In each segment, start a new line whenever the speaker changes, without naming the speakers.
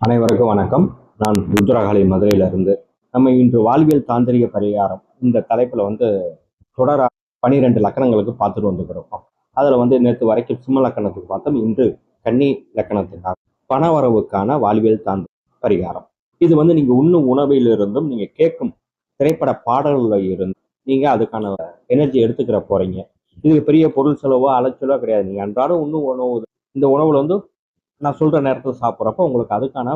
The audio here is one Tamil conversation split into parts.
அனைவருக்கும் வணக்கம். நான் ருத்ரகாளி மதுரையிலிருந்து. நம்ம இன்று வாழ்வியல் தாந்திரிக பரிகாரம் இந்த தலைப்புல தொடர 12 லக்கணங்களுக்கு பார்த்துட்டு வந்துக்கிறோம். அதுல நேற்று வரைக்கும் சிம்ம லக்கணத்துக்கு பார்த்தோம். இன்று கன்னி லக்கணத்துக்காக பணவரவுக்கான வாழ்வியல் தாந்திரிக பரிகாரம். இது நீங்க உண்ணும் உணவிலிருந்தும் நீங்க கேட்கும் திரைப்பட பாடல்கள் இருந்து நீங்க அதுக்கான எனர்ஜி எடுத்துக்கிற போறீங்க. இது பெரிய பொருள் செலவோ அலைச்சலோ கிடையாது. நீங்க அன்றாடம் உண்ணும் உணவு, இந்த உணவுல நான் சொல்ற நேரத்தில் சாப்பிட்றப்ப உங்களுக்கு அதுக்கான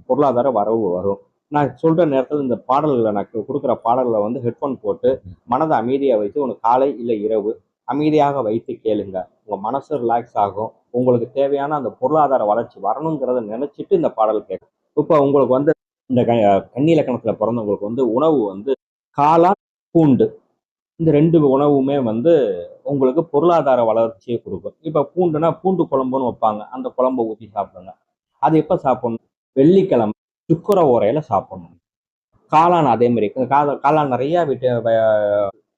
பொருளாதார வரவு வரும். நான் சொல்ற நேரத்தில் இந்த பாடல்களை நான் கொடுக்குற பாடல்களை ஹெட்ஃபோன் போட்டு மனதை அமைதியாக வைத்து உனக்கு காலை இல்லை இரவு அமைதியாக வைத்து கேளுங்க. உங்க மனசு ரிலாக்ஸ் ஆகும். உங்களுக்கு தேவையான அந்த பொருளாதார வளர்ச்சி வரணுங்கிறத நினைச்சிட்டு இந்த பாடல் கேட்கும். இப்போ உங்களுக்கு இந்த கன்னி இலக்கணத்துல பிறந்தவங்களுக்கு உணவு காளான், பூண்டு, இந்த 2 உணவுமே உங்களுக்கு பொருளாதார வளர்ச்சியை கொடுக்கும். இப்போ பூண்டுனா பூண்டு குழம்புன்னு வைப்பாங்க. அந்த குழம்பை ஊற்றி சாப்பிடுங்க. அது எப்போ சாப்பிடணும்? வெள்ளிக்கிழமை சுக்கர ஓரையில சாப்பிடணும். காளான் அதே மாதிரி காளான் நிறைய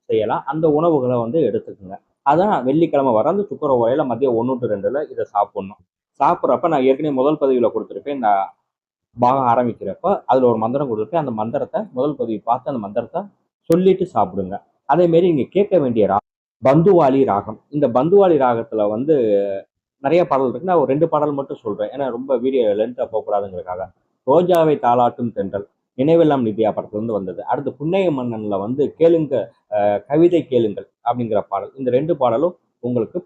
செய்யலாம். அந்த உணவுகளை எடுத்துக்கோங்க. அதான் வெள்ளிக்கிழமை வர அந்த சுக்கர ஓரையில மதியம் 1 to 2 இதை சாப்பிடணும். சாப்பிட்றப்ப நான் ஏற்கனவே முதல் பதிவில் கொடுத்துருப்பேன். இந்த பாகம் ஆரம்பிக்கிறப்ப அதில் ஒரு மந்திரம் கொடுத்துருப்பேன். அந்த மந்திரத்தை முதல் பதிவு பார்த்து அந்த மந்திரத்தை சொல்லிட்டு சாப்பிடுங்க. அதே மாதிரி நீங்க கேட்க வேண்டிய ராகம் பந்துவாலி ராகம். இந்த பந்துவாலி ராகத்துல நிறைய பாடல் இருக்கு. நான் ஒரு 2 பாடல் மட்டும் சொல்றேன், ஏன்னா ரொம்ப வீடியோ லென்த்தா போகக்கூடாதுங்கிறதுக்காக. ரோஜாவை தாளாட்டும் தென்றல், நினைவெல்லாம் நித்யா படத்துல வந்தது. அடுத்து புன்னைய மன்னன்ல கேளுங்க கவிதை கேளுங்கள் அப்படிங்கிற பாடல். இந்த 2 பாடலும் உங்களுக்கு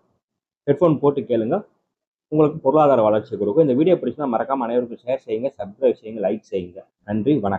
ஹெட்ஃபோன் போட்டு கேளுங்க. உங்களுக்கு பொருளாதார வளர்ச்சி கொடுக்கும். இந்த வீடியோ பிடிச்சினா மறக்காம அனைவருக்கும் ஷேர் செய்யுங்க, சப்ஸ்கிரைப் செய்யுங்க, லைக் செய்யுங்க. நன்றி, வணக்கம்.